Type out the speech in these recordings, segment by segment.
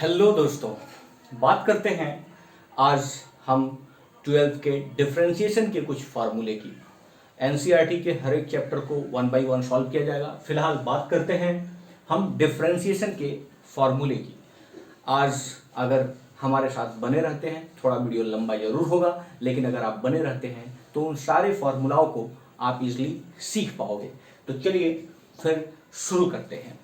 Hello दोस्तों, बात करते हैं आज हम 12th के डिफरेंशिएशन के कुछ फार्मूले की। एनसीईआरटी के हर एक चैप्टर को वन बाय वन सॉल्व किया जाएगा। फिलहाल बात करते हैं हम डिफरेंशिएशन के फार्मूले की। आज अगर हमारे साथ बने रहते हैं, थोड़ा वीडियो लंबा जरूर होगा, लेकिन अगर आप बने रहते हैं तो उन सारे फार्मूलाओं को आप इजीली सीख पाओगे। तो चलिए फिर शुरू करते हैं।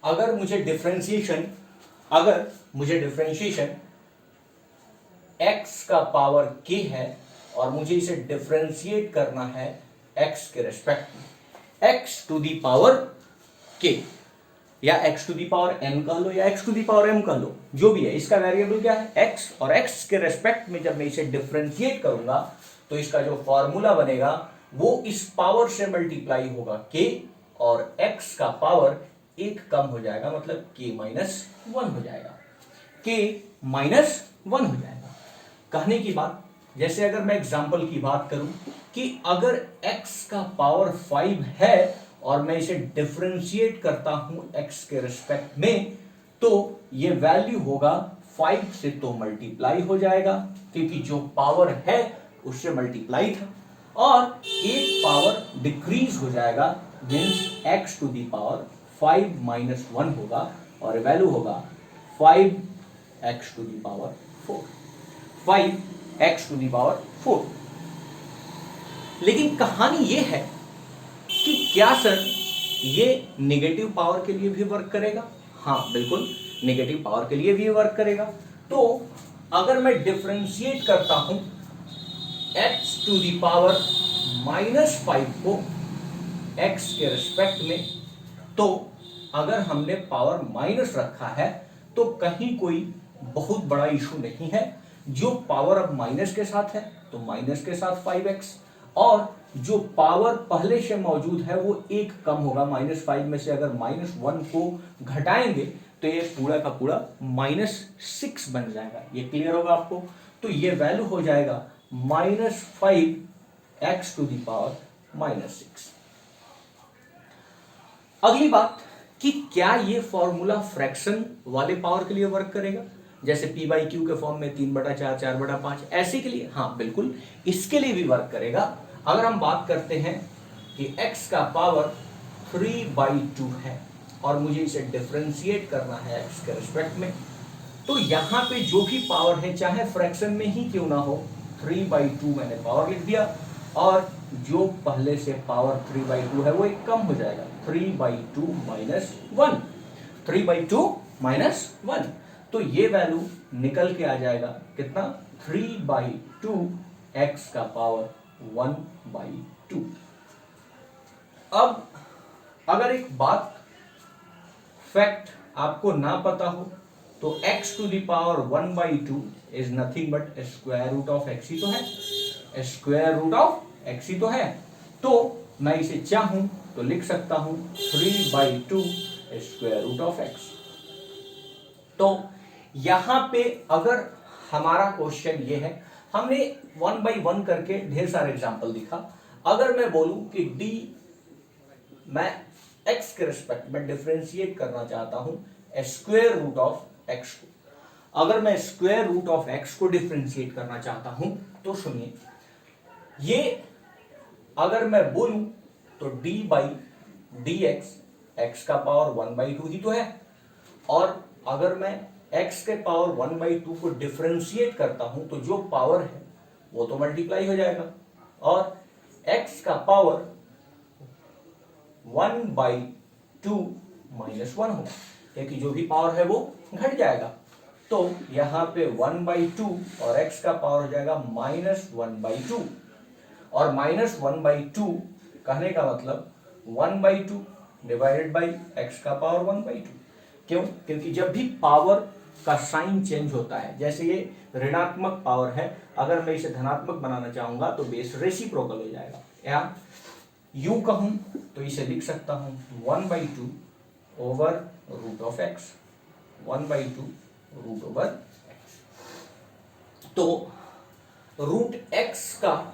अगर मुझे डिफरेंशिएशन x का पावर k है और मुझे इसे डिफरेंशिएट करना है x के रेस्पेक्ट में, x to the power k या x to the power n कह लो या x to the power m कह लो, जो भी है, इसका वेरिएबल क्या है x, और x के रेस्पेक्ट में जब मैं इसे डिफरेंशिएट करूंगा तो इसका जो फॉर्मूला बनेगा वो इस पावर से मल्टीप्लाई होगा k, और x का पावर एक कम हो जाएगा, मतलब k माइनस 1 हो जाएगा, k माइनस 1 हो जाएगा। कहने की बात, जैसे अगर मैं एग्जांपल की बात करूं कि अगर x का पावर 5 है और मैं इसे डिफरेंशिएट करता हूं x के रिस्पेक्ट में, तो ये वैल्यू होगा 5 से तो मल्टीप्लाई हो जाएगा, क्योंकि जो पावर है उससे मल्टीप्लाई था, और एक पावर डिक्रीज हो जाएगा, means x to the power 5 minus 1 होगा, और वैल्यू होगा 5x to the power 4, 5x to the power 4। लेकिन कहानी ये है कि क्या सर ये नेगेटिव पावर के लिए भी वर्क करेगा? हाँ बिल्कुल, नेगेटिव पावर के लिए भी वर्क करेगा। तो अगर मैं डिफरेंशिएट करता हूं x to the power minus 5 को x के रिस्पेक्ट में, तो अगर हमने पावर माइनस रखा है तो कहीं कोई बहुत बड़ा इशू नहीं है। जो पावर अब माइनस के साथ है तो माइनस के साथ 5x, और जो पावर पहले से मौजूद है वो एक कम होगा, -5 में से अगर -1 को घटाएंगे तो ये पूरा का पूरा -6 बन जाएगा। ये क्लियर होगा आपको? तो ये वैल्यू हो जाएगा -5x टू दी पावर -6। अगली बात कि क्या ये फॉर्मूला फ्रैक्शन वाले पावर के लिए वर्क करेगा, जैसे p बाई क्यू के फॉर्म में 3/4, 4/5, ऐसे के लिए? हाँ बिल्कुल, इसके लिए भी वर्क करेगा। अगर हम बात करते हैं कि x का पावर 3/2 है और मुझे इसे डिफरेंशिएट करना है x के रिस्पेक्ट में, तो यहां पे जो भी पावर है, चाहे फ्रैक्शन में ही क्यों ना हो, 3/2 मैंने पावर लिख दिया, और जो पहले से पावर 3/2 है वो एक कम हो जाएगा, 3/2 माइनस 1, 3/2 माइनस 1। तो ये वैल्यू निकल के आ जाएगा कितना? 3/2 x का पावर 1/2। अब अगर एक बात फैक्ट आपको ना पता हो तो x to the power 1/2 is nothing but square root of x ही तो है, स्क्वायर रूट ऑफ x ही तो है। तो मैं इसे चाहूं तो लिख सकता हूं 3/2 स्क्वायर रूट ऑफ x। तो यहां पे अगर हमारा क्वेश्चन ये है, हमने 1 बाई 1 करके ढेर सारे एग्जांपल दिखा। अगर मैं बोलूं कि d मैं x के रिस्पेक्ट में डिफरेंशिएट करना चाहता हूं स्क्वायर रूट ऑफ x को, अगर मैं स्क्वायर रूट ऑफ x को डिफरेंशिएट करना चाहता हूं तो सुनिए, ये अगर मैं बोलूं तो d बाई डी एक्स का पावर 1/2 ही तो है, और अगर मैं x के पावर 1/2 को डिफरेंशिएट करता हूं तो जो पावर है वो तो मल्टीप्लाई हो जाएगा, और x का पावर 1/2 माइनस 1 होगा, क्योंकि जो भी पावर है वो घट जाएगा। तो यहां पे 1/2 और x का पावर हो जाएगा -1/2, और -1/2 कहने का मतलब 1/2 डिवाइडेड बाई x का पावर 1/2। क्यों? क्योंकि जब भी पावर का साइन चेंज होता है, जैसे ये ऋणात्मक पावर है, अगर मैं इसे धनात्मक बनाना चाहूंगा तो बेस रेसिप्रोकल हो जाएगा, या यूं कहूं तो इसे लिख सकता हूं 1/2 over root of x, 1/2 root over x। तो रूट x का,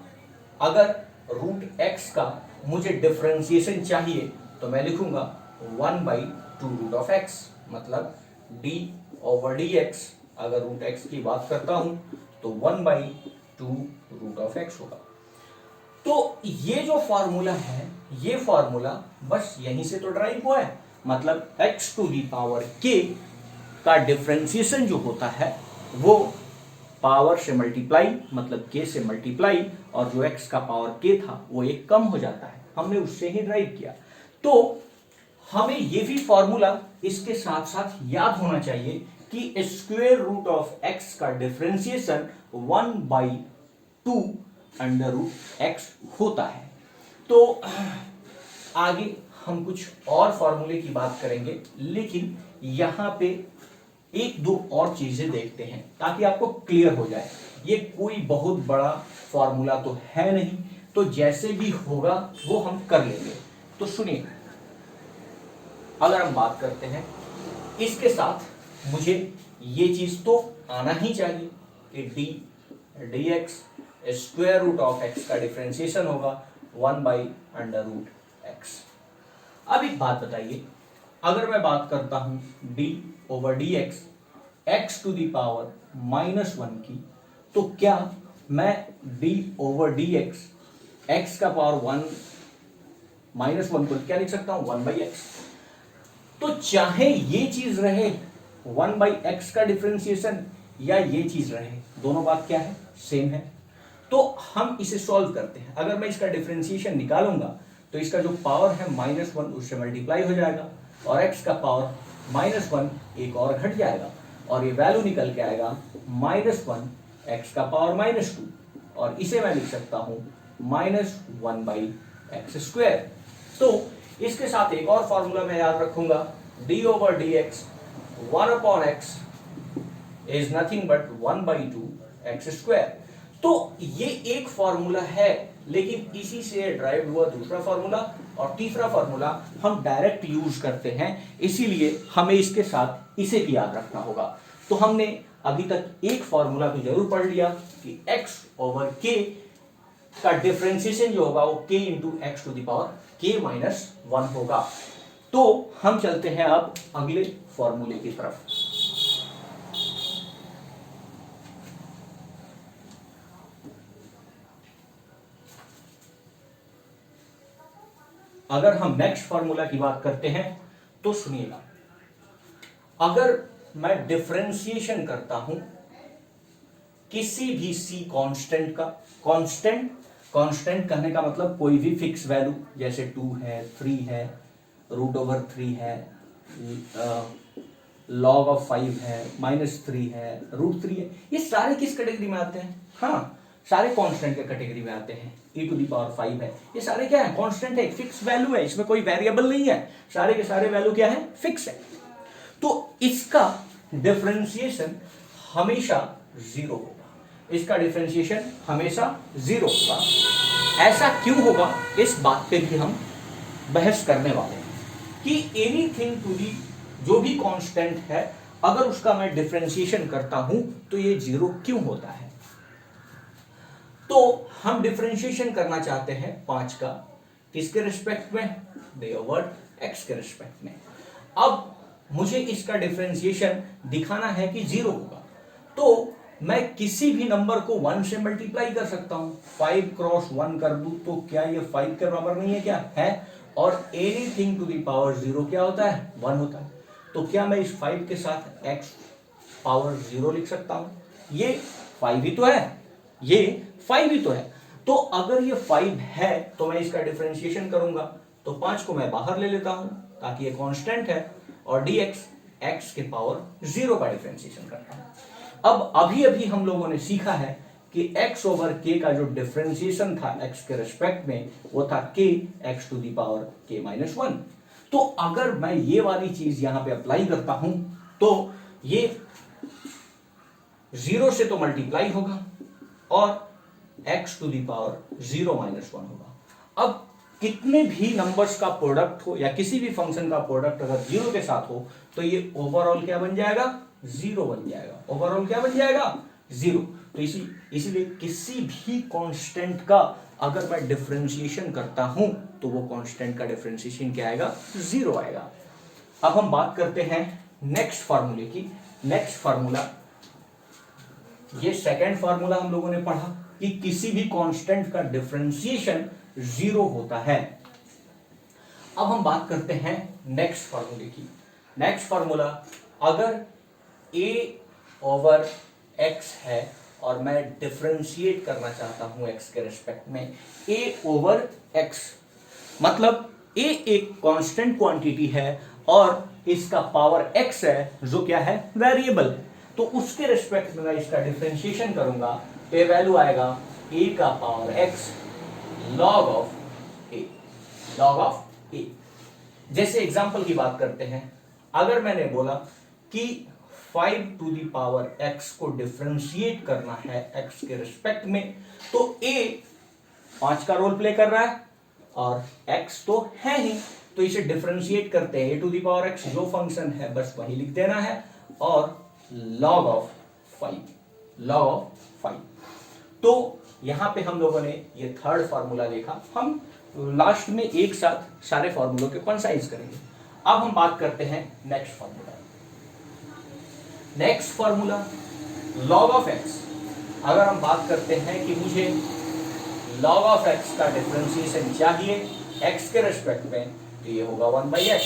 अगर रूट x का मुझे डिफरेंशिएशन चाहिए तो मैं लिखूंगा 1/2 टू रूट ऑफ एक्स, मतलब डी ओवर डी एक्स, अगर रूट एक्स की बात करता हूं तो 1/2 रूट ऑफ एक्स होगा। तो ये जो फॉर्मूला है, ये फॉर्मूला बस यहीं से तो ड्राइव हुआ है, मतलब x to the power k का डिफरेंशिएशन जो होता है वो पावर से मल्टीप्लाई, मतलब k से मल्टीप्लाई, और जो x का पावर k था वो एक कम हो जाता है, हमने उससे ही ड्राइव किया। तो हमें ये भी फॉर्मूला इसके साथ साथ याद होना चाहिए कि स्क्वायर रूट ऑफ x का डिफरेंशिएशन 1/2 अंडर रूट एक्स होता है। तो आगे हम कुछ और फॉर्मूले की बात करेंगे, लेकिन यहां पे एक दो और चीजें देखते हैं ताकि आपको क्लियर हो जाए। ये कोई बहुत बड़ा फॉर्मूला तो है नहीं, तो जैसे भी होगा वो हम कर लेंगे। तो सुनिए, अगर हम बात करते हैं इसके साथ, मुझे ये चीज तो आना ही चाहिए कि D D X square root of X का डिफरेंशिएशन होगा 1/√x। अब एक बात बताइए, अगर मैं बात करता हूं d over D X X to the power -1 की, तो क्या मैं d over D X X का पावर 1 को क्या लिख सकता हूं 1/x। तो चाहे ये चीज रहे 1/x का डिफरेंशिएशन या ये चीज रहे, दोनों बात क्या है, सेम है। तो हम इसे सॉल्व करते हैं। अगर मैं इसका डिफरेंशिएशन निकालूंगा तो इसका जो पावर है -1 उससे मल्टीप्लाई हो जाएगा, और x का पावर -1 एक और घट जाएगा, और ये वैल्यू निकल के आएगा -1 x का पावर -2, और इसे मैं लिख सकता हूं -1/x²। तो इसके साथ एक और फॉर्मूला मैं याद रखूंगा, d over D x 1/x is nothing but 1/2x²। तो ये एक फॉर्मूला है, लेकिन इसी से ड्राइव हुआ दूसरा फॉर्मूला, और तीसरा फॉर्मूला हम डायरेक्ट यूज करते हैं, इसीलिए हमें इसके साथ इसे भी याद रखना होगा। तो हमने अभी तक एक फॉर्मूला तो जरूर पढ़ लिया कि x ओवर k का डिफरेंशिएशन जो होगा वो k into X to the power k-1 होगा। तो हम चलते हैं अब अगले फॉर्मूले की तरफ। अगर हम नेक्स्ट फॉर्मूला की बात करते हैं तो सुनिएगा, अगर मैं डिफरेंशिएशन करता हूं किसी भी सी कांस्टेंट का, कांस्टेंट कहने का मतलब कोई भी फिक्स वैल्यू, जैसे 2 है, 3 है, √3 है, log ऑफ 5 है, -3 है, √3 है, ये सारे किस कैटेगरी में आते हैं? हाँ, सारे कांस्टेंट के कैटेगरी में आते हैं। e⁵ है, ये सारे क्या है, कांस्टेंट है, फिक्स वैल्यू है, इसमें कोई वेरिएबल नहीं है, सारे के सारे वैल्यू क्या है, फिक्स है। तो इसका डिफरेंशिएशन हमेशा 0 होगा, इसका डिफरेंशिएशन हमेशा 0 होगा। ऐसा क्यों होगा, इस बात पे भी हम बहस करने वाले हैं कि एनीथिंग टू दी, जो भी कांस्टेंट है, अगर उसका मैं डिफरेंशिएशन करता हूं तो ये 0 क्यों होता है। तो हम डिफरेंशिएशन करना चाहते हैं 5 का, किसके रिस्पेक्ट में, डे ओवर एक्स के रिस्पेक्ट में। अब मुझे इसका डिफरेंशिएशन दिखाना है कि 0 होगा, तो मैं किसी भी नंबर को 1 से मल्टीप्लाई कर सकता हूं। 5 क्रॉस 1 कर दूं तो क्या ये 5 के बराबर नहीं है, क्या है, और एनीथिंग टू द पावर 0 क्या होता है, 1 होता है। तो क्या मैं इस 5 के साथ x पावर 0 लिख सकता हूं, ये 5 ही तो है, ये 5 ही तो है। तो अगर ये 5 है तो मैं इसका डिफरेंशिएशन करूंगा, तो 5 को मैं बाहर ले लेता हूं ताकि ये कांस्टेंट है, और dx x के पावर 0 का डिफरेंशिएशन करता हूं। अब अभी अभी हम लोगों ने सीखा है कि x ओवर k का जो डिफरेंशिएशन था x के रिस्पेक्ट में, वो था k x to the power k-1। तो अगर मैं ये वाली चीज यहां पे अप्लाई करता हूं तो ये 0 से तो मल्टीप्लाई होगा और x टू दी पावर 0-1 होगा। अब कितने भी नंबर्स का प्रोडक्ट हो या किसी भी फंक्शन का प्रोडक्ट अगर 0 के साथ हो तो ये ओवरऑल क्या बन जाएगा, 0 बन जाएगा। ओवरऑल क्या बन जाएगा, 0। तो इसीलिए किसी भी कांस्टेंट का अगर मैं डिफरेंशिएशन करता हूं तो वो कांस्टेंट का डिफरेंशिएशन क्या आएगा, 0 आएगा। अब हम बात करते हैं नेक्स्ट फार्मूले की। नेक्स्ट फार्मूला, ये सेकेंड फार्मूला हम लोगों ने पढ़ा कि किसी भी कांस्टेंट का डिफरेंशिएशन 0 होता है। अब हम बात करते हैं नेक्स्ट फार्मूले की। नेक्स्ट फार्मूला, अगर a ओवर x है और मैं डिफरेंशिएट करना चाहता हूं x के रिस्पेक्ट में, a ओवर x, मतलब a एक कांस्टेंट क्वांटिटी है और इसका पावर x है जो क्या है, वेरिएबल। तो उसके रिस्पेक्ट में मैं इसका डिफरेंशिएशन करूंगा, पे वैल्यू आएगा a का power x log of a, log of a। जैसे एग्जांपल की बात करते हैं, अगर मैंने बोला कि 5 टू द पावर x को डिफरेंशिएट करना है x के रिस्पेक्ट में, तो a 5 का रोल प्ले कर रहा है और x तो है ही, तो इसे डिफरेंशिएट करते हैं a to the power x, जो फंक्शन है बस वही लिख देना है, और log ऑफ 5, log ऑफ 5। तो यहां पे हम लोगों ने ये थर्ड फार्मूला देखा। हम लास्ट में एक साथ सारे फार्मूलों के कंसाइज करेंगे। अब हम बात करते हैं next formula. Next formula, log of x। अगर हम बात करते हैं कि मुझे log ऑफ x का डिफरेंशिएशन चाहिए x के रिस्पेक्ट में, तो ये होगा 1/x,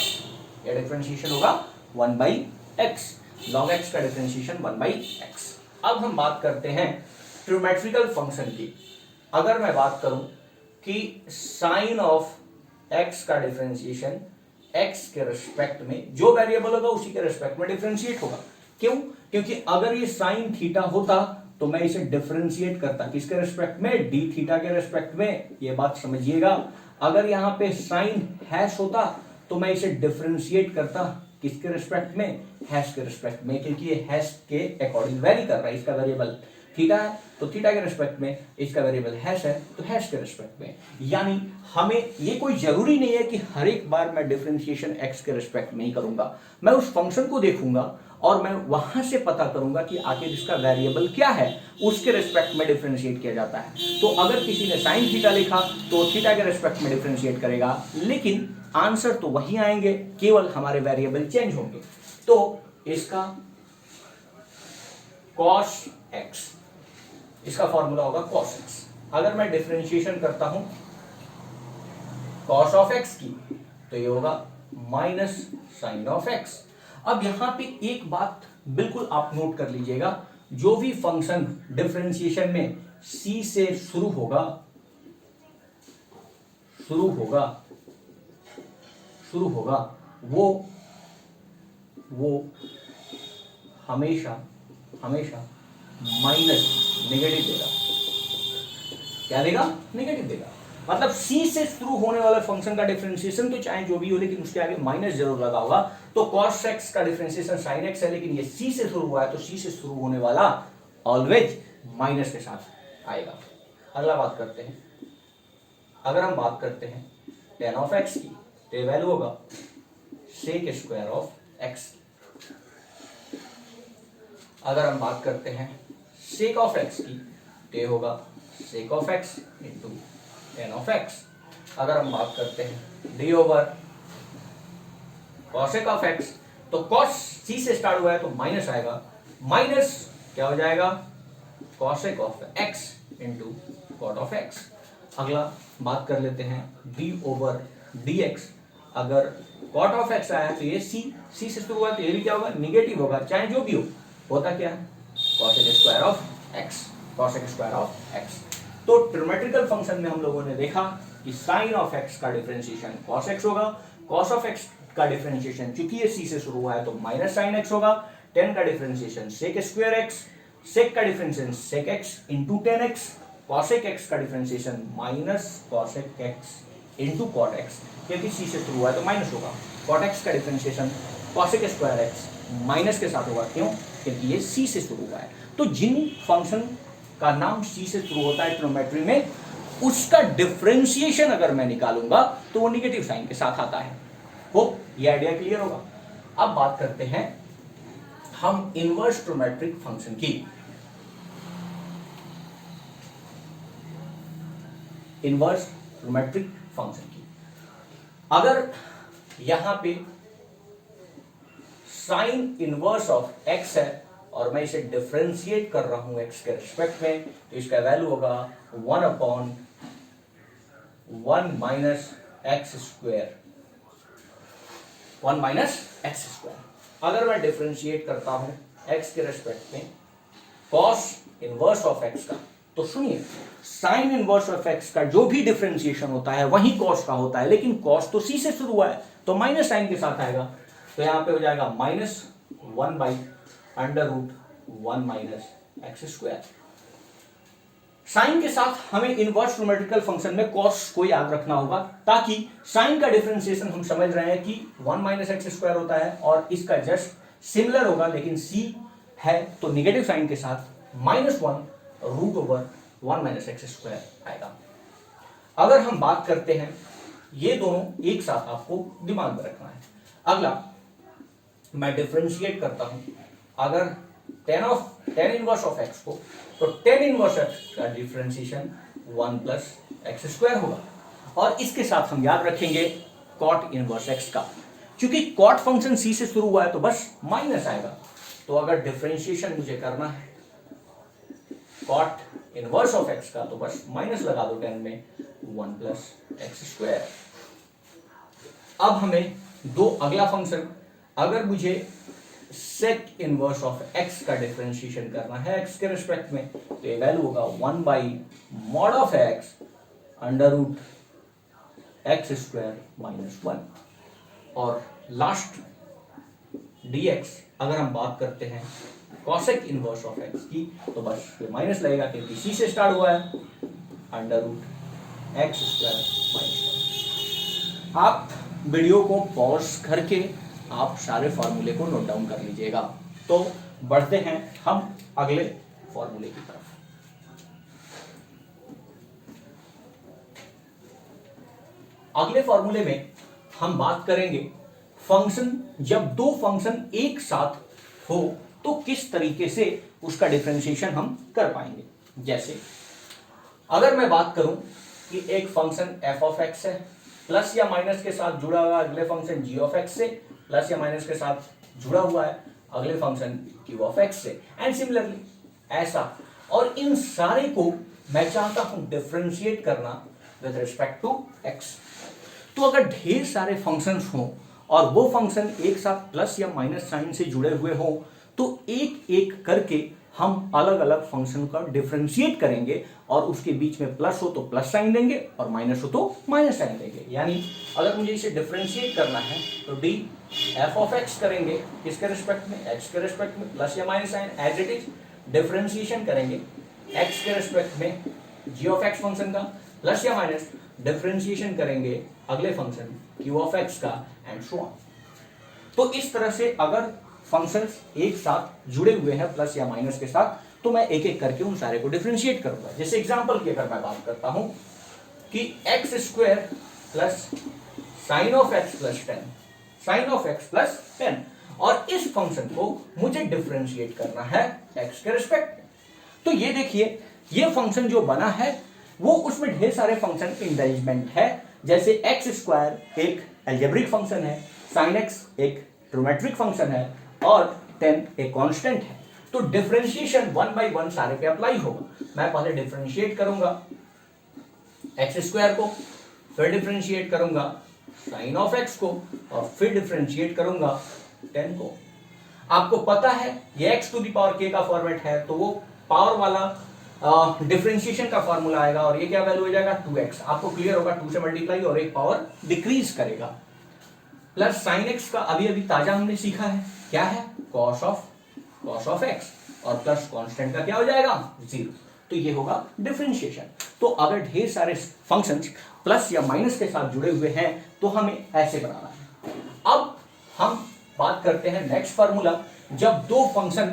ये डिफरेंशिएशन होगा 1/x, log x का डिफरेंशिएशन 1/x। अब हम बात करते हैं ट्रिग्नोमेट्रिकल फंक्शन की। अगर मैं बात करूं कि साइन ऑफ x का डिफरेंशिएशन x के रिस्पेक्ट में, जो वेरिएबल होगा उसी के रिस्पेक्ट में डिफरेंशिएट होगा। क्यों? क्योंकि अगर ये साइन थीटा होता तो मैं इसे डिफरेंशिएट करता किसके रिस्पेक्ट में, डी थीटा के रिस्पेक्ट में। ये बात समझिएगा। अगर यहां पे साइन हैश होता तो मैं इसे डिफरेंशिएट करता किसके रिस्पेक्ट में, हैश के रिस्पेक्ट में, क्योंकि ये हैश के अकॉर्डिंग वेरी कर रहा है। इसका वेरिएबल थीटा है तो थीटा के रिस्पेक्ट में, इसका वेरिएबल हैश है तो हैश के रिस्पेक्ट में। यानी हमें ये कोई जरूरी नहीं है कि हर एक बार मैं डिफरेंशिएशन x के रिस्पेक्ट में ही करूंगा। मैं उस फंक्शन को देखूंगा और मैं वहां से पता करूंगा कि आखिर इसका वेरिएबल क्या है, उसके रिस्पेक्ट में डिफरेंशिएट किया जाता है। तो अगर किसी ने साइन थीटा लिखा तो थीटा के रिस्पेक्ट में डिफरेंशिएट करेगा, लेकिन आंसर तो वही आएंगे, केवल हमारे वेरिएबल चेंज होंगे। तो इसका cos x, इसका फॉर्मूला होगा cos x। अगर मैं डिफरेंशिएशन करता हूं cos ऑफ x की, तो ये होगा माइनस साइन ऑफ x। अब यहां पे एक बात बिल्कुल आप नोट कर लीजिएगा, जो भी फंक्शन डिफरेंशिएशन में c से शुरू होगा वो हमेशा माइनस नेगेटिव देगा। क्या देगा? नेगेटिव देगा। मतलब c से शुरू होने वाले फंक्शन का डिफरेंशिएशन तो चाहे जो भी हो, लेकिन उसके आगे माइनस जरूर लगा होगा। तो cos x का डिफरेंशिएशन sin x है, लेकिन ये c से शुरू हुआ है तो c से शुरू होने वाला ऑलवेज माइनस के साथ आएगा। अगला बात करते हैं, अगर हम बात करते हैं tan ऑफ x की, तो वैल्यू होगा sec स्क्वायर ऑफ x। अगर हम बात करते हैं sec ऑफ x की, तो होगा sec of x into tan of x। अगर हम बात करते हैं d over cosec of x, तो cos c से स्टार्ट हुआ है तो माइनस आएगा, माइनस क्या हो जाएगा, cosec of x into cot of x। अगला बात कर लेते हैं d ओवर dx। अगर cot ऑफ x आया तो ये c से शुरू हुआ तो ये भी क्या होगा, निगेटिव होगा, चाहे जो भी हो। होता क्या है, cosec square of x, cosec square of x। तो ट्रिग्नोमेट्रिकल फंक्शन में हम लोगों ने देखा कि साइन ऑफ x का डिफरेंशिएशन cos x होगा, cos ऑफ x का डिफरेंशिएशन चूंकि ये c से शुरू हुआ है तो माइनस साइन x होगा, tan का differentiation sec square x, sec का differentiation sec x into tan x, cosec x का differentiation minus cosec x into cot x, क्योंकि c से शुरू हुआ है तो माइनस होगा। cot x का differentiation cosec square x minus के साथ होगा, क्यों, क्योंकि ये c से शुरू हुआ है। तो जिन फंक्शन का नाम c से शुरू होता है ट्रिग्नोमेट्री में, उसका डिफरेंशिएशन अगर मैं निकालूंगा तो वो निगेटिव साइन के साथ आता है। होप ये आइडिया क्लियर होगा। अब बात करते हैं हम इनवर्स ट्रिग्नोमेट्रिक फंक्शन की। इनवर्स ट्रिग्नोमेट्रिक फंक्शन की, अगर यहां पे साइन इनवर्स ऑफ एक्स है और मैं इसे डिफरेंशिएट कर रहा हूं एक्स के रिस्पेक्ट में, तो इसका वैल्यू होगा 1/1 minus X square, 1 minus X square. अगर मैं डिफरेंशिएट करता हूं एक्स के रेस्पेक्ट में कॉस इनवर्स ऑफ एक्स का, तो सुनिए साइन इनवर्स ऑफ एक्स का जो भी डिफरेंशिएशन होता है वही कॉस का होता है, लेकिन कॉस तो सी से शुरू हुआ है तो माइनस साइन के साथ आएगा, तो यहां पे हो जाएगा -1/√1 माइनस एक्स स्क्वायर। साइन के साथ हमें इनवर्स ट्रिमेट्रिकल फंक्शन में कॉस को याद रखना होगा, ताकि साइन का डिफरेंशिएशन हम समझ रहे हैं कि 1 माइनस एक्स स्क्वायर होता है और इसका जस्ट सिमिलर होगा, लेकिन सी है तो निगेटिव साइन के साथ -1√1 माइनस एक्स स्क्वायर आएगा। अगर हम बात करते हैं, ये दोनों एक साथ आपको दिमाग में रखना है। अगला मैं डिफरेंशिएट करता हूं, अगर tan इनवर्स ऑफ एक्स को, तो tan इनवर्स एक्स का डिफरेंशिएशन 1 प्लस एक्स स्क्वायर होगा, और इसके साथ हम याद रखेंगे cot इनवर्स एक्स का। क्योंकि cot फंक्शन c से शुरू हुआ है तो बस माइनस आएगा, तो अगर डिफरेंशिएशन मुझे करना है cot इनवर्स ऑफ एक्स का, तो बस माइनस लगा दो tan में 1 प्लस एक्स स्क्वायर। अब हमें अगला फंक्शन, अगर मुझे सेक इनवर्स ऑफ एक्स का डिफरेंशिएशन करना है एक्स के रिस्पेक्ट में, तो ये वैल्यू होगा 1/mod of x √x square minus 1। और लास्ट dx, अगर हम बात करते हैं कॉसेक इनवर्स ऑफ एक्स की, तो बस ये माइनस लगेगा क्योंकि सी से स्टार्ट हुआ है, √x स्क्वायर माइनस 1। आप वीडियो को पॉज करके आप सारे फॉर्मूले को नोट डाउन कर लीजिएगा। तो बढ़ते हैं हम अगले फॉर्मूले की तरफ। अगले फॉर्मूले में हम बात करेंगे फंक्शन, जब दो फंक्शन एक साथ हो तो किस तरीके से उसका डिफरेंशिएशन हम कर पाएंगे। जैसे अगर मैं बात करूं कि एक फंक्शन f ऑफ x है, प्लस या माइनस के साथ जुड़ा हुआ अगले फंक्शन g ऑफ x से, प्लस या माइनस के साथ जुड़ा हुआ है अगले फंक्शन q ऑफ x से, एंड सिमिलरली ऐसा। और इन सारे को मैं चाहता हूं डिफरेंशिएट करना विद रिस्पेक्ट टू x। तो अगर ढेर सारे फंक्शंस हों और वो फंक्शन एक साथ प्लस या माइनस साइन से जुड़े हुए हों, तो एक एक करके हम अलग अलग फंक्शन का डिफरेंशिएट करेंगे, और उसके बीच में प्लस हो तो प्लस साइन देंगे और माइनस हो तो माइनस साइन देंगे। यानी अगर मुझे इसे डिफरेंशिएट करना है तो डी एफ ऑफ एक्स करेंगे किसके रिस्पेक्ट में, एक्स के रिस्पेक्ट में, प्लस या minus sign as it is. Differentiation करेंगे एक्स के रिस्पेक्ट में जी ऑफ एक्स फंक्शन का, प्लस या माइनस डिफरेंशिएशन करेंगे अगले फंक्शन क्यू ऑफ एक्स का, एंड सो ऑन। तो इस तरह से अगर फंक्शंस एक साथ जुड़े हुए हैं प्लस या माइनस के साथ, तो मैं एक एक करके उन सारे को डिफरेंशिएट करूंगा। जैसे एग्जांपल की अगर मैं बात करता हूं कि X square plus sine of X plus 10, sine of X plus 10, और इस फंक्शन को मुझे डिफरेंशिएट करना है एक्स के रिस्पेक्ट में। तो ये देखिए, ये फंक्शन जो बना है वो उसमें ढेर सारे फंक्शन इंडल्जमेंट है। जैसे एक्स स्क्वायर एक अलजेब्रिक फंक्शन है, साइन एक्स एक ट्रिमेट्रिक फंक्शन है, और 10 एक कांस्टेंट है। तो डिफरेंशिएशन 1 बाय 1 सारे पे अप्लाई होगा। मैं पहले डिफरेंशिएट करूंगा एक्स स्क्वायर को, फिर डिफरेंशिएट करूंगा साइन ऑफ एक्स को, और फिर डिफरेंशिएट करूंगा 10 को। आपको पता है ये X to the power k का फॉर्मेट है, तो वो पावर वाला डिफरेंशिएशन का फॉर्मूला आएगा, और ये क्या वैल्यू हो जाएगा 2x। आपको क्लियर होगा 2 से मल्टीप्लाई और एक पावर डिक्रीज करेगा। प्लस साइन एक्स का अभी अभी ताजा हमने सीखा है, क्या है कॉस ऑफ एक्स, और प्लस कांस्टेंट का क्या हो जाएगा 0। तो ये होगा डिफरेंशिएशन। तो अगर ढेर सारे फंक्शंस प्लस या माइनस के साथ जुड़े हुए हैं तो हमें ऐसे बनाना है। अब हम बात करते हैं नेक्स्ट फार्मूला, जब दो फंक्शन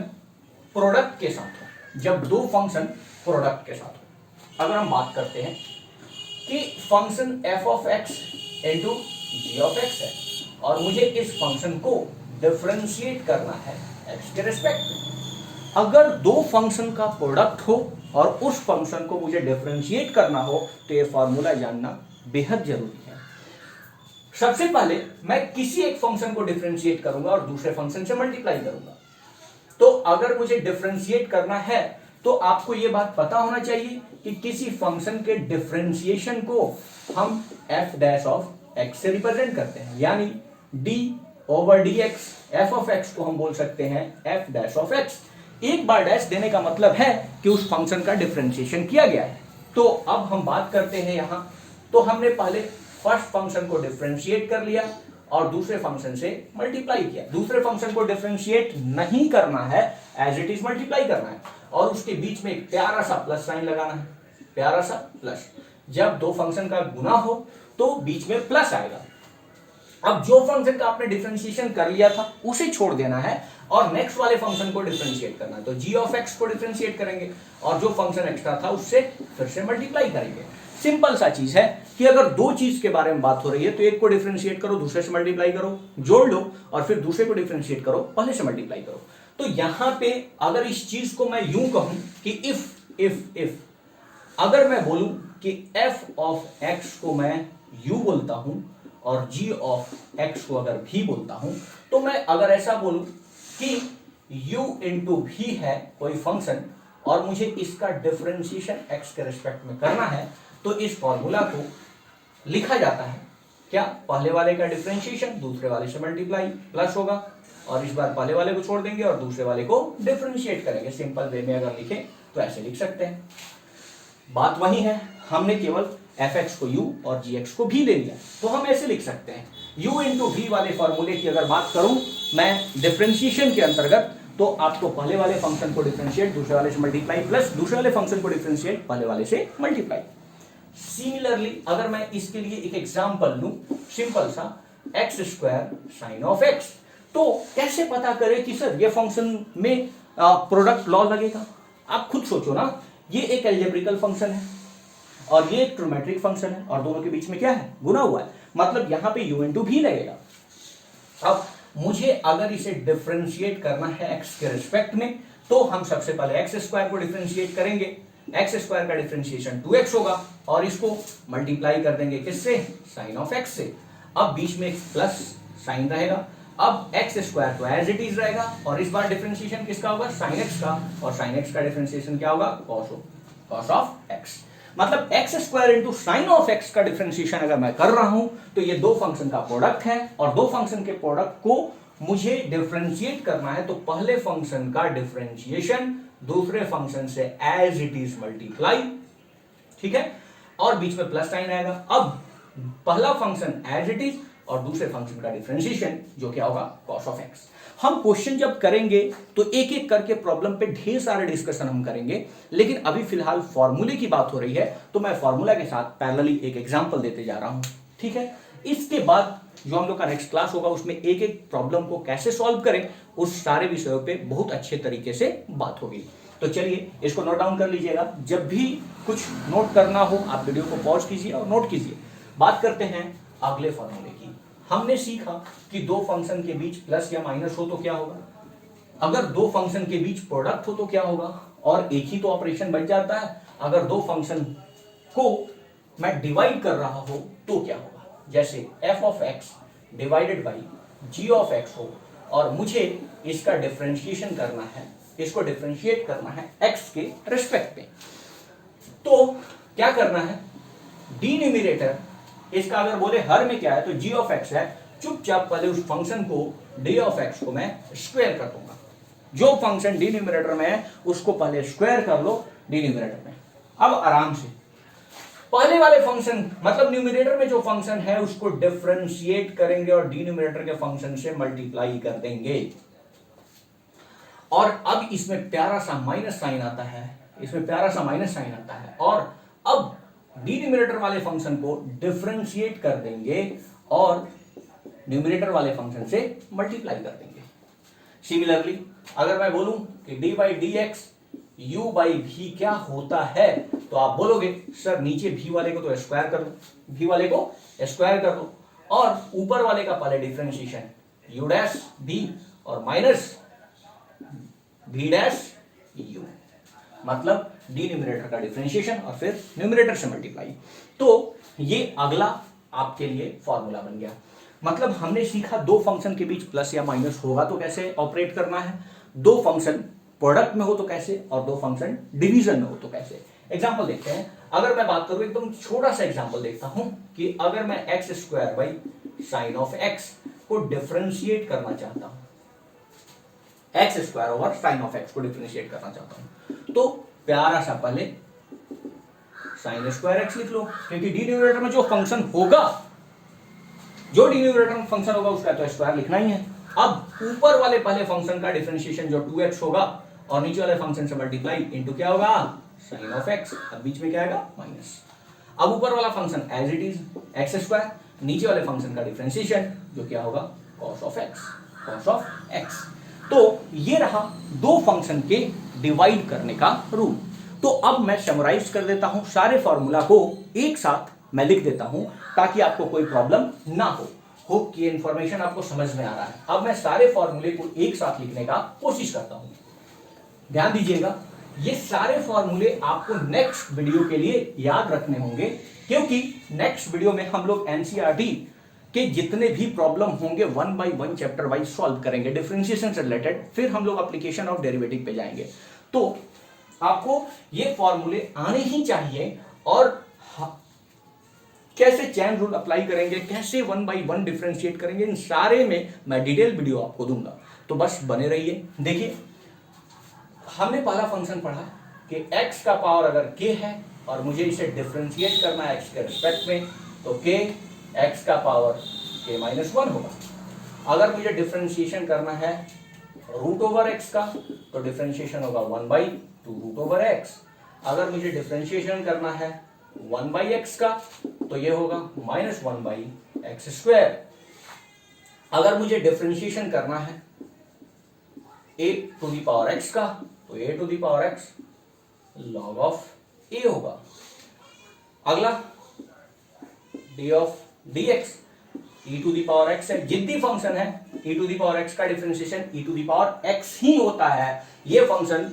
प्रोडक्ट के साथ हो, जब दो फंक्शन प्रोडक्ट के साथ हो। अगर हम बात करते हैं कि function f of x into ji of X है, और मुझे इस फंक्शन को डिफरेंशिएट करना है x के रिस्पेक्ट में। अगर दो फंक्शन का प्रोडक्ट हो और उस फंक्शन को मुझे डिफरेंशिएट करना हो, तो ये फॉर्मूला जानना बेहद जरूरी है। सबसे पहले मैं किसी एक फंक्शन को डिफरेंशिएट करूंगा और दूसरे फंक्शन से मल्टीप्लाई करूंगा। तो अगर मुझे डिफरेंशिएट करना है तो आपको यह बात पता होना चाहिए कि किसी फंक्शन के डिफरेंशिएशन को हम f डैश ऑफ x से रिप्रेजेंट करते हैं, यानी d over D x, F of X को हम बोल सकते हैं f डैश ऑफ x। एक बार डैश देने का मतलब है कि उस फंक्शन का डिफरेंशिएशन किया गया है। तो अब हम बात करते हैं यहां, तो हमने पहले फर्स्ट फंक्शन को डिफरेंशिएट कर लिया और दूसरे फंक्शन से मल्टीप्लाई किया। दूसरे फंक्शन को डिफरेंशिएट नहीं करना है, एज इट इज मल्टीप्लाई करना है और उसके बीच में एक प्यारा सा प्लस साइन लगाना है, प्यारा सा प्लस। जब दो फंक्शन का गुना हो तो बीच में प्लस आएगा। अब जो फंक्शन का आपने डिफरेंशिएशन कर लिया था उसे छोड़ देना है और नेक्स्ट वाले फंक्शन को डिफरेंशिएट करना है। तो g ऑफ x को डिफरेंशिएट करेंगे और जो फंक्शन एक्स्ट्रा था उससे फिर से मल्टीप्लाई करेंगे। सिंपल सा चीज है कि अगर दो चीज के बारे में बात हो रही है तो एक को डिफरेंशिएट करो, दूसरे से मल्टीप्लाई करो, जोड़ लो और फिर दूसरे को डिफरेंशिएट करो, पहले से मल्टीप्लाई करो। तो यहां पे अगर इस चीज को मैं यूं कहूं कि इफ अगर मैं बोलूं कि f ऑफ x को मैं u बोलता हूं और g ऑफ x को अगर v बोलता हूं, तो मैं अगर ऐसा बोलूं कि u इंटू v है कोई फंक्शन और मुझे इसका डिफरेंशिएशन x के रिस्पेक्ट में करना है, तो इस फॉर्मूला को लिखा जाता है क्या, पहले वाले का डिफरेंशिएशन दूसरे वाले से मल्टीप्लाई प्लस होगा और इस बार पहले वाले को छोड़ देंगे और दूसरे वाले को डिफरेंशिएट करेंगे। सिंपल वे में अगर लिखें तो ऐसे लिख सकते हैं। बात वही है, हमने केवल fx को u और gx को v ले लिया, तो हम ऐसे लिख सकते हैं u इंटू v वाले फॉर्मूले की अगर बात करूं मैं डिफरेंशिएशन के अंतर्गत, तो आपको पहले वाले फंक्शन को डिफरेंशिएट दूसरे वाले से मल्टीप्लाई प्लस दूसरे वाले फंक्शन को डिफरेंशिएट पहले वाले से मल्टीप्लाई। सिमिलरली अगर मैं इसके लिए एक एग्जांपल लूं, सिंपल सा x square sine of X, तो कैसे पता करें कि सर ये फंक्शन में प्रोडक्ट लॉ लगेगा? आप खुद सोचो ना, ये एक अलजेब्रिकल फंक्शन है और ये एक ट्रिमेट्रिक फंक्शन है और दोनों के बीच में क्या है, गुना हुआ है, मतलब यहां पे u इंटू भी लगेगा। अब मुझे अगर इसे डिफरेंशिएट करना है x के रिस्पेक्ट में, तो हम सबसे पहले एक्स स्क्वायर को डिफरेंशिएट करेंगे। एक्स स्क्वायर का डिफरेंशिएशन 2x होगा और इसको मल्टीप्लाई कर देंगे किससे, साइन ऑफ x से। अब बीच में एक प्लस साइन रहेगा। अब एक्स स्क्वायर तो एज इट इज रहेगा और इस बार डिफरेंशिएशन किसका होगा, साइन एक्स का, और साइन एक्स का डिफरेंशिएशन क्या होगा, कॉस ऑफ एक्स। मतलब x square into sine of X का डिफरेंशिएशन अगर मैं कर रहा हूं तो ये दो फंक्शन का प्रोडक्ट है और दो फंक्शन के प्रोडक्ट को मुझे डिफरेंशिएट करना है, तो पहले फंक्शन का डिफरेंशिएशन दूसरे फंक्शन से एज इट इज मल्टीप्लाई, ठीक है, और बीच में प्लस साइन आएगा। अब पहला फंक्शन एज इट इज और दूसरे फंक्शन का डिफरेंशिएशन जो क्या होगा, कॉस ऑफ एक्स। हम क्वेश्चन जब करेंगे तो एक एक करके प्रॉब्लम पे ढेर सारे डिस्कशन हम करेंगे, लेकिन अभी फिलहाल फॉर्मूले की बात हो रही है तो मैं फॉर्मूला के साथ पैरेलली एक एग्जांपल देते जा रहा हूं, ठीक है। इसके बाद जो हम लोग का नेक्स्ट क्लास होगा उसमें एक एक प्रॉब्लम को कैसे सॉल्व करें उस सारे विषयों पे बहुत अच्छे तरीके से बात होगी। तो चलिए इसको नोट डाउन कर लीजिएगा, जब भी कुछ नोट करना हो आप वीडियो को पॉज कीजिए और नोट कीजिए। बात करते हैं अगले फॉर्मूले की। हमने सीखा कि दो फंक्शन के बीच प्लस या माइनस हो तो क्या होगा, अगर दो फंक्शन के बीच प्रोडक्ट हो तो क्या होगा, और एक ही तो ऑपरेशन बच जाता है, अगर दो फंक्शन को मैं डिवाइड कर रहा हो तो क्या होगा, जैसे f of x divided by g of x हो और मुझे इसका डिफरेंशिएशन करना है, इसको डिफरेंशिएट करना है x के रिस्पेक्ट में। तो क्या करना है, डिनोमिनेटर इसका अगर बोले हर में क्या है तो g ऑफ x है, चुपचाप पहले उस फंक्शन को d ऑफ x को मैं स्क्वायर कर दूंगा। जो फंक्शन डिनोमिनेटर में है उसको पहले स्क्वायर कर लो डिनोमिनेटर में। अब आराम से पहले वाले फंक्शन मतलब न्यूमरेटर में जो फंक्शन है उसको डिफरेंशिएट करेंगे और डिनोमिनेटर के फंक्शन से मल्टीप्लाई कर देंगे। और अब इसमें प्यारा सा माइनस साइन आता है, इसमें प्यारा सा माइनस साइन आता है और अब डिनोमिनेटर वाले फंक्शन को डिफरेंशिएट कर देंगे और न्यूमरेटर वाले फंक्शन से मल्टीप्लाई कर देंगे। सिमिलरली अगर मैं बोलूं कि D by D x you by भी क्या होता है, तो आप बोलोगे सर नीचे भी वाले को तो स्क्वायर कर दो, भी वाले को स्क्वायर कर दो और ऊपर वाले का पहले डिफरेंशिएशन यू डैश भी और माइनस भी डैश यू, मतलब डिनोमिनेटर का डिफरेंशिएशन और फिर न्यूमरेटर से मल्टीप्लाई। तो ये अगला आपके लिए फॉर्मूला बन गया। मतलब हमने सीखा दो फंक्शन के बीच प्लस या माइनस होगा तो कैसे ऑपरेट करना है, दो फंक्शन प्रोडक्ट में हो तो कैसे, और दो फंक्शन डिवीजन में हो तो कैसे। एग्जांपल देखते हैं। अगर मैं बात करूं, एकदम छोटा सा एग्जांपल देखता हूं कि अगर मैं X square by sine of X को डिफरेंशिएट करना चाहता हूं, X square over sine of X को डिफरेंशिएट करना चाहता हूं, तो प्यारा सा पहले साइन स्क्वायर एक्स लिख लो, क्योंकि डिनोमिनेटर में जो फंक्शन होगा, जो डिनोमिनेटर में फंक्शन होगा उसका तो स्क्वायर लिखना ही है। अब ऊपर वाले पहले फंक्शन का डिफरेंशिएशन जो 2x होगा और नीचे वाले फंक्शन से मल्टीप्लाई इनटू क्या होगा, साइन ऑफ एक्स, अब बीच में क्या आएगा, माइनस। अब ऊपर वाला function as it is X square, नीचे वाले फंक्शन का डिफरेंशिएशन जो क्या होगा, cos of X, cos of X. तो ये रहा दो फंक्शन के डिवाइड करने का रूल। तो अब मैं समराइज कर देता हूं सारे फॉर्मूला को एक साथ मैं लिख देता हूं ताकि आपको कोई प्रॉब्लम ना हो। होप कि इंफॉर्मेशन आपको समझ में आ रहा है। अब मैं सारे फॉर्मूले को एक साथ लिखने का कोशिश करता हूं। ध्यान दीजिएगा, ये सारे फॉर्मूले आपको नेक्स्ट वीडियो के लिए याद रखने होंगे, क्योंकि नेक्स्ट वीडियो में हम लोग एनसीईआरटी के जितने भी प्रॉब्लम होंगे 1 बाय 1 चैप्टर वाइज सॉल्व करेंगे डिफरेंशिएशन से रिलेटेड, फिर हम लोग एप्लीकेशन ऑफ डेरिवेटिव पे जाएंगे। तो आपको ये फॉर्मूले आने ही चाहिए, और कैसे चैन रूल अप्लाई करेंगे, कैसे 1 बाय 1 डिफरेंशिएट करेंगे, इन सारे में मैं डिटेल वीडियो आपको दूंगा। तो बस बने रहिए। देखिए, हमने पहला फंक्शन पढ़ा कि x का पावर अगर k है और मुझे इसे डिफरेंशिएट करना है x के रिस्पेक्ट में, तो k x का पावर k माइनस 1 होगा। अगर मुझे डिफरेंशिएशन करना है रूट ओवर x का, तो डिफरेंशिएशन होगा 1 बाई 2 रूट ओवर x। अगर मुझे डिफरेंशिएशन करना है 1 बाई x का, तो ये होगा माइनस 1 बाई एक्स स्क्वायर। अगर मुझे डिफरेंशिएशन करना है a to the power x का, तो a to the power x log of a होगा। अगला d ऑफ dx, e to the power x है, जिद्दी फंक्शन है, e to the power x का differentiation e to the power x ही होता है। ये function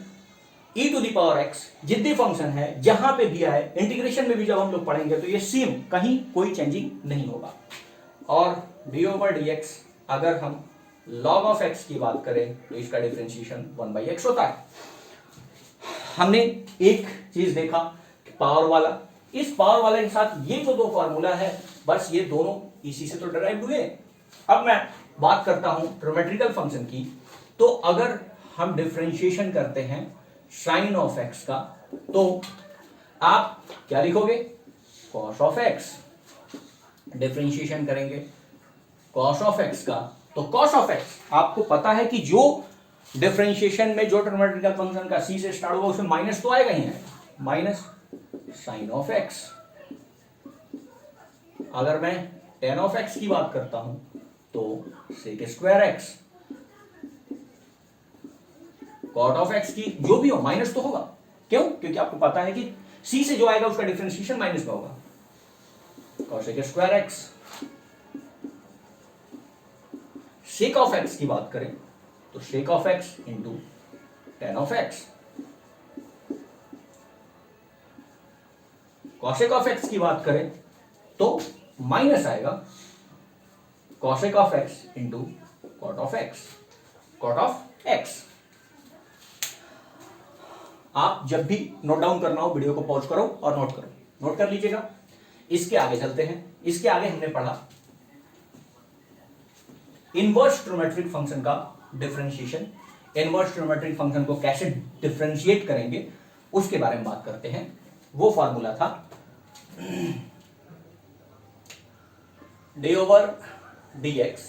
e to the power x जिद्दी फंक्शन है, जहां पे दिया है, इंटीग्रेशन में भी जब हम लोग पढ़ेंगे तो ये सेम, कहीं कोई चेंजिंग नहीं होगा। और d ओवर dx, अगर हम log ऑफ x की बात करें तो इसका डिफरेंशिएशन 1 बाई x होता है। हमने एक चीज देखा कि पावर वाला, इस पावर वाले के साथ ये जो दो फॉर्मूला है, बस ये दोनों इसी से तो डिराइव हुए। अब मैं बात करता हूं ट्रिमेट्रिकल फंक्शन की। तो अगर हम डिफरेंशिएशन करते हैं साइन ऑफ एक्स का, तो आप क्या लिखोगे, कॉस ऑफ एक्स। डिफरेंशिएशन करेंगे कॉस ऑफ एक्स का, तो कॉस ऑफ एक्स आपको पता है कि जो डिफरेंशिएशन में जो ट्रिमेट्रिकल फंक्शन का सी से स्टार्ट होगा उसमें माइनस तो आएगा ही है, माइनस साइन ऑफ एक्स। अगर मैं टेन ऑफ एक्स की बात करता हूं तो sec square X. Cot of X की जो भी हो माइनस तो होगा, क्यों, क्योंकि आपको पता है कि सी से जो आएगा उसका डिफरेंशिएशन माइनस में होगा, cosec square X. Sec of X की बात करें तो sec of X into tan of X. Cosec of X की बात करें तो माइनस आएगा, cosec of X into cot of X, cot of X. आप जब भी नोट डाउन करना हो वीडियो को पॉज करो और नोट करो, नोट कर लीजिएगा। इसके आगे चलते हैं। इसके आगे हमने पढ़ा इनवर्स ट्रिमेट्रिक फंक्शन का डिफरेंशिएशन। इनवर्स ट्रिमेट्रिक फंक्शन को कैसे डिफरेंशिएट करेंगे उसके बारे में बात करते हैं। वो फॉर्मूला था D over D X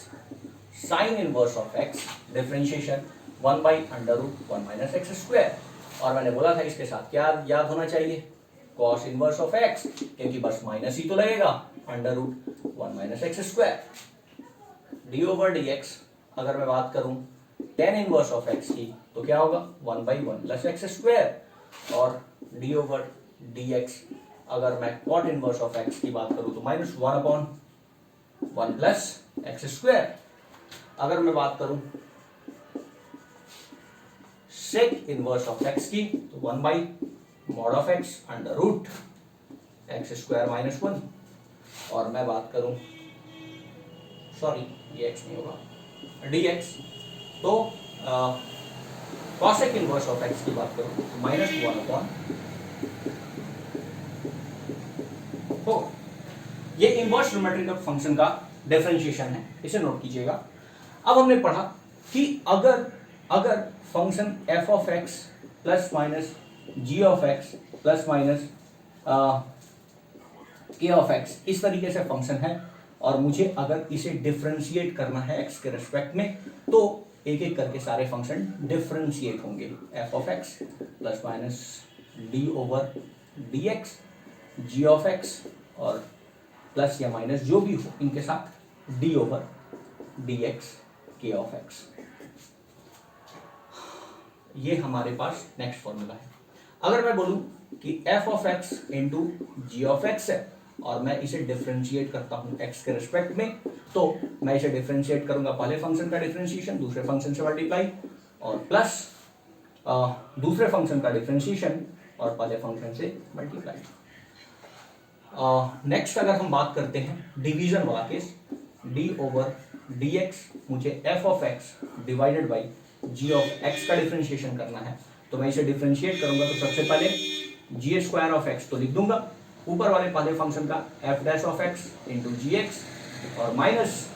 sine inverse of X differentiation 1 by under root 1 minus X square. और मैंने बोला था इसके साथ क्या याद होना चाहिए, कॉस इनवर्स ऑफ एक्स, क्योंकि बस माइनस ही तो लगेगा, under root 1 minus X square. D over D X अगर मैं बात करूं टेन इनवर्स ऑफ एक्स की, तो क्या होगा 1 बाई 1 प्लस एक्स स्क्वायर। और डी ओवर डी एक्स अगर मैं कॉट इनवर्स ऑफ एक्स की बात करूं तो minus 1 upon 1 plus x square. अगर मैं बात करूं सेक इनवर्स ऑफ एक्स की, तो 1 by mod of X under root X square minus 1। और मैं बात करूं, सॉरी ये x नहीं होगा, dx, तो cosec इनवर्स ऑफ x की बात करूं तो -1 हो। ये इनवर्स ट्रिग्नोमेट्रिक फंक्शन का डिफरेंशिएशन है, इसे नोट कीजिएगा। अब हमने पढ़ा कि अगर function f of x plus minus g of x plus minus k of x इस तरीके से फंक्शन है और मुझे अगर इसे डिफरेंशिएट करना है x के रेस्पेक्ट में, तो एक एक करके सारे फंक्शन डिफरेंशिएट होंगे। f of x plus minus d over dx, g of x और प्लस या माइनस जो भी हो इनके साथ d over dx k of x। ये हमारे पास नेक्स्ट फॉर्मूला है। अगर मैं बोलूं कि f of x into ji of x है और मैं इसे डिफरेंशिएट करता हूं x के रिस्पेक्ट में, तो मैं इसे डिफरेंशिएट करूंगा पहले फंक्शन का डिफरेंशिएशन दूसरे फंक्शन से मल्टीप्लाई और प्लस दूसरे फंक्शन का डिफरेंशिएशन और पहले फंक्शन से मल्टीप्लाई। नेक्स्ट अगर हम बात करते हैं डिवीजन वाला केस, d ओवर dx, मुझे f of x divided by g of x का डिफरेंशिएशन करना है, तो मैं इसे डिफरेंशिएट करूंगा तो सबसे पहले जी स्क्वायर ऑफ x तो लिख दूंगा, ऊपर वाले पहले फंक्शन का f dash of x into g x और minus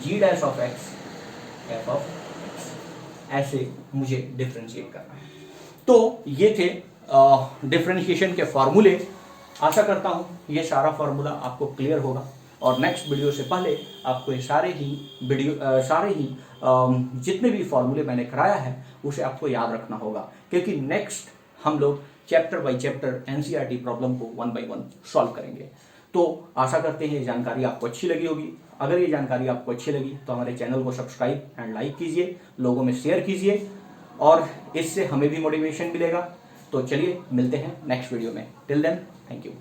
g dash of x f of x, ऐसे मुझे डिफरेंशिएट करना है। तो ये थे डिफरेंशिएशन के फॉर्मूले। आशा करता हूं ये सारा फॉर्मूला आपको क्लियर होगा और नेक्स्ट वीडियो से पहले आपको ये सारे ही जितने भी फॉर्मूले मैंने कराया है उसे आपको याद रखना होगा, क्योंकि नेक्स्ट हम लोग chapter by chapter NCERT problem को 1 बाय 1 सॉल्व करेंगे। तो आशा करते हैं ये जानकारी आपको अच्छी लगी होगी। अगर ये जानकारी आपको अच्छी लगी तो हमारे चैनल को सब्सक्राइब एंड लाइक कीजिए, लोगों में शेयर कीजिए और इससे हमें भी मोटिवेशन मिलेगा। तो चलिए मिलते हैं नेक्स्ट वीडियो में। Till then thank you.